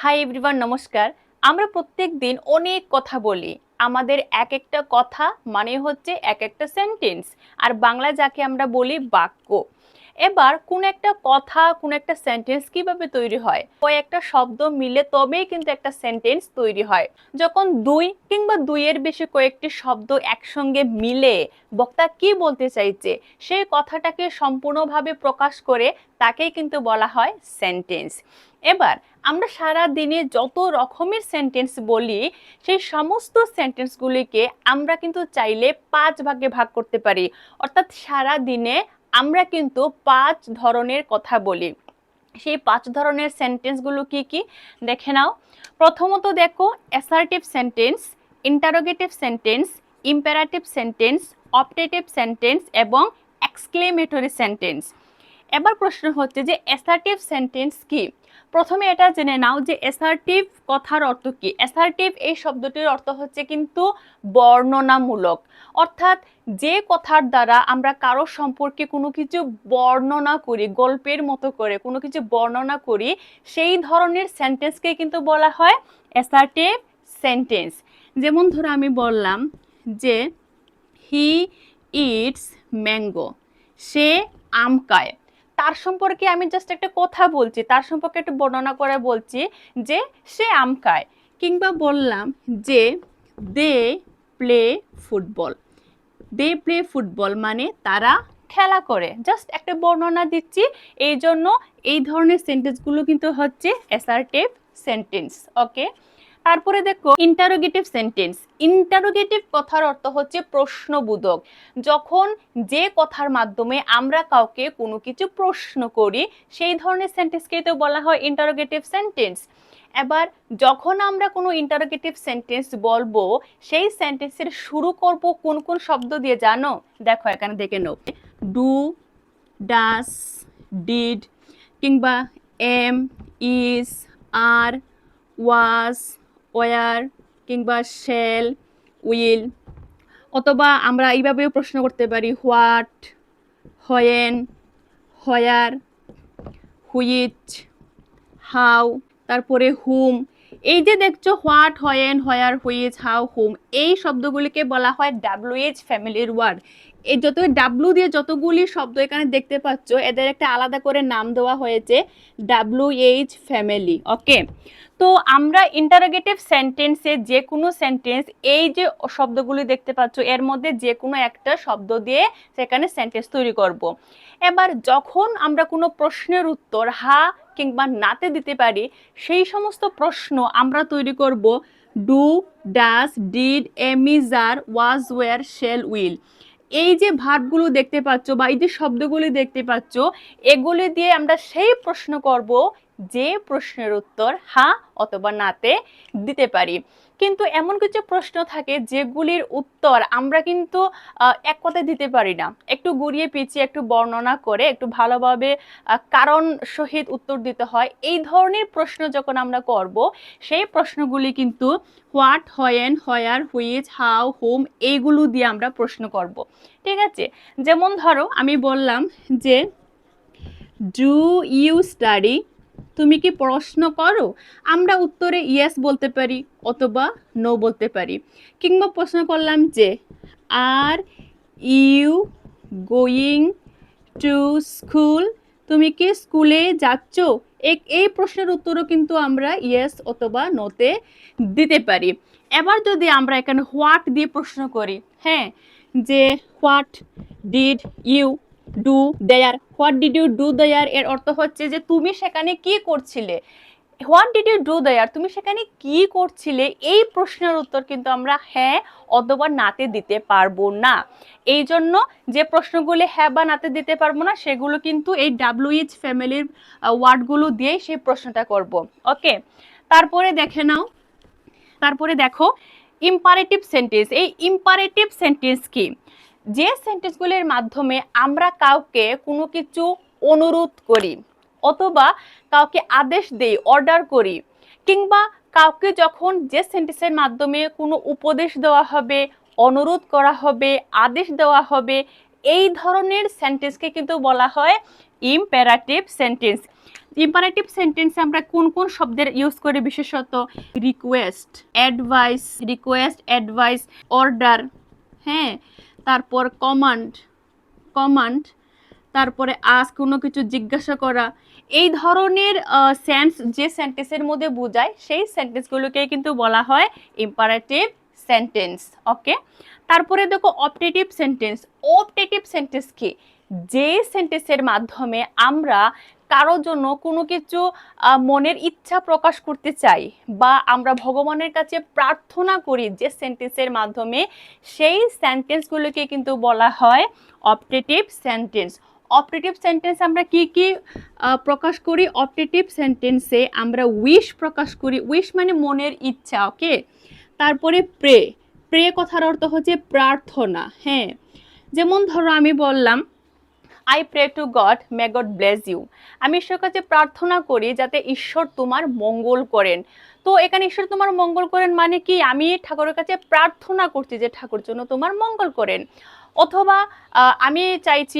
Hi everyone, নমস্কার। আমরা প্রত্যেক দিন অনেক কথা বলি। আমাদের এক একটা কথা মানে হচ্ছে এক একটা সেন্টেন্স। আর বাংলা যাকে আমরা বলি বাক্য। এবার কোন একটা কথা, কোন একটা সেন্টেন্স কিভাবে তৈরি হয়? কয়েকটা শব্দ মিলে তবেই কিন্তু একটা সেন্টেন্স তৈরি হয়। যখন দুই কিংবা দুইয়ের বেশি কয়েকটি শব্দ একসঙ্গে মিলে বক্তা কি বলতে চাইছে সেই কথাটাকে সম্পূর্ণভাবে প্রকাশ করে তাকেই কিন্তু বলা হয় সেন্টেন্স। এবার আমরা সারা দিনে যত রকমের সেন্টেন্স বলি সেই সমস্ত সেন্টেন্সগুলিকে আমরা কিন্তু চাইলে 5 ভাগে ভাগ করতে পারি। অর্থাৎ সারা দিনে আমরা কিন্তু 5 ধরনের কথা বলি। সেই 5 ধরনের সেন্টেন্সগুলো কি কি দেখে নাও। প্রথমত দেখো, assertive sentence, interrogative sentence, imperative sentence, optative sentence এবং এক্সক্লেমেটরি সেন্টেন্স। এবার প্রশ্ন হচ্ছে যে অ্যাসার্টিভ সেন্টেন্স কি। প্রথমে এটা জেনে নাও যে অ্যাসার্টিভ কথার অর্থ কি। অ্যাসার্টিভ এই শব্দটির অর্থ হচ্ছে কিন্তু বর্ণনামূলক। অর্থাৎ যে কথার দ্বারা আমরা কারো সম্পর্কে কোনো কিছু বর্ণনা করি, গল্পের মতো করে কোনো কিছু বর্ণনা করি, সেই ধরনের সেন্টেন্সকে কিন্তু বলা হয় অ্যাসার্টিভ সেন্টেন্স। যেমন ধরো আমি বললাম যে হি ইটস ম্যাঙ্গো, সে আম খায়। তার সম্পর্কে আমি জাস্ট একটা কথা বলছি, তার সম্পর্কে একটু বর্ণনা করে বলছি যে সে আম খায়। কিংবা বললাম যে they play football. They play football মানে তারা খেলা করে, জাস্ট একটা বর্ণনা দিচ্ছি। এই জন্য এই ধরনের সেন্টেন্সগুলো কিন্তু হচ্ছে অ্যাসার্টিভ সেন্টেন্স। ওকে, তারপরে দেখো ইন্টারোগেটিভ সেন্টেন্স। ইন্টারোগেটিভ কথার অর্থ হচ্ছে প্রশ্নবোধক। যখন যে কথার মাধ্যমে আমরা কাউকে কোনো কিছু প্রশ্ন করি সেই ধরনের সেন্টেন্সকেই তো বলা হয় ইন্টারোগেটিভ সেন্টেন্স। এবার যখন আমরা কোনো ইন্টারোগেটিভ সেন্টেন্স বলবো সেই সেন্টেন্সের শুরু করব কোন কোন শব্দ দিয়ে জানো? দেখো এখানে দেখে নাও। ডু, ডাস, ডিড কিংবা am, is, are, was, were কিংবা শেল, উইল। অথবা আমরা এইভাবেও প্রশ্ন করতে পারি what, when, where, which, how, তারপরে হুম। এই যে দেখছো what, when, where, which, how, whom, এই শব্দগুলিকে বলা হয় ডাব্লিউএইচ ফ্যামিলির ওয়ার্ড। এই যত ডাব্লিউ দিয়ে যতগুলি শব্দ এখানে দেখতে পাচ্ছ এদের একটা আলাদা করে নাম দেওয়া হয়েছে ডাব্লিউএইচ ফ্যামিলি। ওকে, তো আমরা ইন্টারোগেটিভ সেন্টেন্সে যে কোনো সেন্টেন্স, এই যে শব্দগুলি দেখতে পাচ্ছ এর মধ্যে যে কোনো একটা শব্দ দিয়ে সেখানে সেন্টেন্স তৈরি করব। এবার যখন আমরা কোনো প্রশ্নের উত্তর হা কিংবা নাতে দিতে পারি সেই সমস্ত প্রশ্ন আমরা তৈরি করব do, does, did, am, is, are, was, were, shall, will. এই যে ভার্বগুলো দেখতে পাচ্ছ বা এই যে শব্দগুলি দেখতে পাচ্ছ এগুলি দিয়ে আমরা সেই প্রশ্ন করব যে প্রশ্নের উত্তর হ্যাঁ অথবা নাতে দিতে পারি। কিন্তু এমন কিছু প্রশ্ন থাকে যেগুলির উত্তর আমরা কিন্তু এক কথায় দিতে পারি না, একটু ঘুরিয়ে পিছিয়ে একটু বর্ণনা করে একটু ভালোভাবে কারণ সহিত উত্তর দিতে হয়। এই ধরনের প্রশ্ন যখন আমরা করব সেই প্রশ্নগুলি কিন্তু what, when, where, which, how, whom এইগুলো দিয়ে আমরা প্রশ্ন করব। ঠিক আছে, যেমন ধরো আমি বললাম যে ডু ইউ স্টাডি, তুমি কি পড়াশোনা করো? আমরা উত্তরে ইয়েস বলতে পারি অথবা নো বলতে পারি। কিংবা প্রশ্ন করলাম যে are you going to school, তুমি কি স্কুলে যাচ্ছ? এই প্রশ্নের উত্তরও কিন্তু আমরা ইয়েস অথবা নোতে দিতে পারি। এবার যদি আমরা এখানে হোয়াট দিয়ে প্রশ্ন করি, হ্যাঁ, যে what did you do there, what did you do there এর অর্থ হচ্ছে যে তুমি সেখানে কি করছিলে। What did you do there, তুমি সেখানে কি করছিলে, এই প্রশ্নের উত্তর কিন্তু আমরা হ্যাঁ অথবা নাতে দিতে পারবো না। এই জন্য যে প্রশ্নগুলি হ্যাঁ বা নাতে দিতে পারবো না সেগুলো কিন্তু এই ডাব্লিউএইচ ফ্যামিলির ওয়ার্ডগুলো দিয়ে সেই প্রশ্নটা করব। ওকে, তারপরে দেখে নাও, তারপরে দেখো ইম্পারেটিভ সেন্টেন্স। এই ইম্পারেটিভ সেন্টেন্স কি? যে সেন্টেন্সগুলির মাধ্যমে আমরা কাউকে কোনো কিছু অনুরোধ করি অথবা কাউকে আদেশ দেই, অর্ডার করি, কিংবা কাউকে যখন যে সেন্টেন্সের মাধ্যমে কোনো উপদেশ দেওয়া হবে, অনুরোধ করা হবে, আদেশ দেওয়া হবে, এই ধরনের সেন্টেন্সকে কিন্তু বলা হয় ইম্পারেটিভ সেন্টেন্স। ইম্পারেটিভ সেন্টেন্সে আমরা কোন কোন শব্দের ইউজ করি বিশেষত? রিকোয়েস্ট, অর্ডার, হ্যাঁ, তারপর কমান্ড, তারপরে কোনো কিছু জিজ্ঞাসা করা, এই ধরনের সেন্স যে সেন্টেন্সের মধ্যে বোঝায় সেই সেন্টেন্সগুলোকে কিন্তু বলা হয় ইম্পারেটিভ সেন্টেন্স। ওকে, তারপরে দেখো অপটেটিভ সেন্টেন্স কি? যে সেন্টেন্সের মাধ্যমে আমরা কারোর জন্য কোনো কিছু মনের ইচ্ছা প্রকাশ করতে চাই বা আমরা ভগবানের কাছে প্রার্থনা করি, যে সেন্টেন্সের মাধ্যমে সেই সেন্টেন্সগুলোকে কিন্তু বলা হয় অপটেটিভ সেন্টেন্স। আমরা কি কি প্রকাশ করি? অপটেটিভ সেন্টেন্সে আমরা উইশ প্রকাশ করি, উইশ মানে মনের ইচ্ছা। ওকে, তারপরে প্রে কথার অর্থ হচ্ছে প্রার্থনা। হ্যাঁ, যেমন ধরো আমি বললাম I pray to God, may God bless you. আমি ঈশ্বরের কাছে প্রার্থনা করি যাতে ঈশ্বর তোমার মঙ্গল করেন। তো এখানে ঈশ্বর তোমার মঙ্গল করেন মানে কি? আমি ঠাকুরের কাছে প্রার্থনা করছি যে ঠাকুর জন্য তোমার মঙ্গল করেন। অথবা আমি চাইছি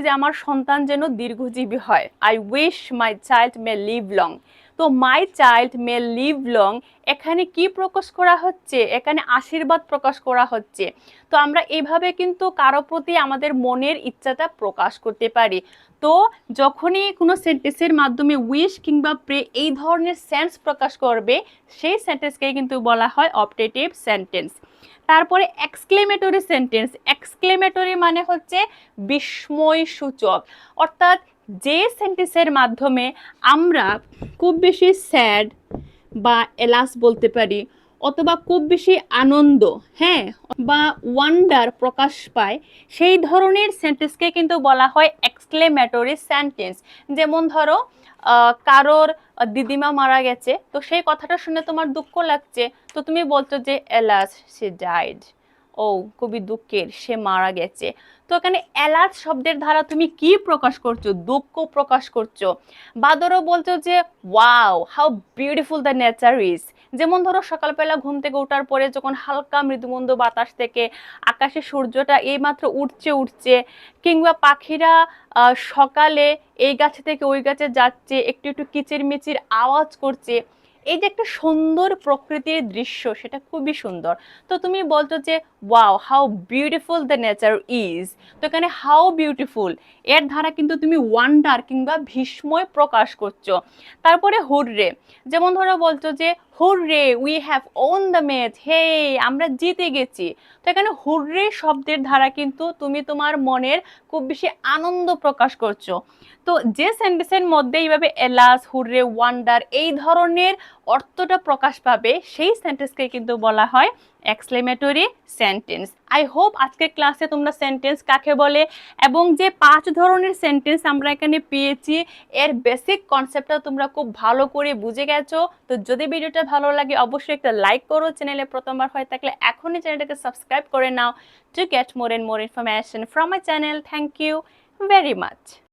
যে আমার সন্তান যেন দীর্ঘজীবী হয়। I wish my child may live long. তো my child may live long, এখানে কি প্রকাশ করা হচ্ছে? এখানে আশীর্বাদ প্রকাশ করা হচ্ছে। তো আমরা এইভাবে কিন্তু কারো প্রতি আমাদের মনের ইচ্ছাটা প্রকাশ করতে পারি। তো যখনই কোনো সেন্টেন্সের মাধ্যমে উইশ কিংবা প্রে এই ধরনের সেন্স প্রকাশ করবে, সেই সেন্টেন্সকে কিন্তু বলা হয় অপটেটিভ সেন্টেন্স। তারপরে এক্সক্লেমেটরি মানে হচ্ছে বিস্ময় সূচক, অর্থাৎ যে সেন্টেন্সের মাধ্যমে আমরা খুব বেশি স্যাড বা এলাস বলতে পারি, অথবা খুব বেশি আনন্দ, হ্যাঁ, বা ওয়ান্ডার প্রকাশ পায়, সেই ধরনের সেন্টেন্সকে কিন্তু বলা হয় এক্সক্লেমেটরি সেন্টেন্স। যেমন ধরো কারোর দিদিমা মারা গেছে, তো সেই কথাটা শুনে তোমার দুঃখ লাগছে, তো তুমি বলছো যে এলাস সে ডাইড, ও খুবই দুঃখের, সে মারা গেছে। তো এখানে এলাস শব্দের দ্বারা তুমি কি প্রকাশ করছো? দুঃখ প্রকাশ করছো। বা ধরো বলছো যে wow how beautiful the nature is. যেমন ধরো সকালবেলা ঘুম থেকে ওঠার পরে যখন হালকা মৃদুমন্দ বাতাস থেকে আকাশে সূর্যটা এইমাত্র উঠছে, কিংবা পাখিরা সকালে এই গাছে থেকে ওই গাছে যাচ্ছে, একটু একটু কিচিরমিচির আওয়াজ করছে, এই যে একটা সুন্দর প্রকৃতির দৃশ্য, সেটা খুবই সুন্দর। তো তুমি বলছো যে wow how beautiful the nature is. তো এখানে হাউ বিউটিফুল এর দ্বারা কিন্তু তুমি ওয়ান্ডার কিংবা বিস্ময় প্রকাশ করছো। তারপরে হুররে, যেমন ধরো বলছো যে hurray we have won the match, হে আমরা জিতে গেছি। তো এখানে হুররে শব্দের দ্বারা কিন্তু তুমি তোমার মনের খুব বেশি আনন্দ প্রকাশ করছো। তো যে সেন্টেন্সের মধ্যে এইভাবে এলাস, হুররে, ওয়ান্ডার এই ধরনের অর্থটা প্রকাশ পাবে, সেই সেন্টেন্সকে কিন্তু বলা হয় এক্সক্লেমেটরি সেন্টেন্স। আই হোপ আজকের ক্লাসে তোমরা সেন্টেন্স কাকে বলে এবং যে 5 ধরনের সেন্টেন্স আমরা এখানে পেয়েছি এর বেসিক কনসেপ্টটা তোমরা খুব ভালো করে বুঝে গেছো। তো যদি ভিডিওটা ভালো লাগে অবশ্যই একটা লাইক করো, চ্যানেলে প্রথমবার হয়ে থাকলে এখনই চ্যানেলটাকে সাবস্ক্রাইব করে নাও to get more and more information from my channel. Thank you very much.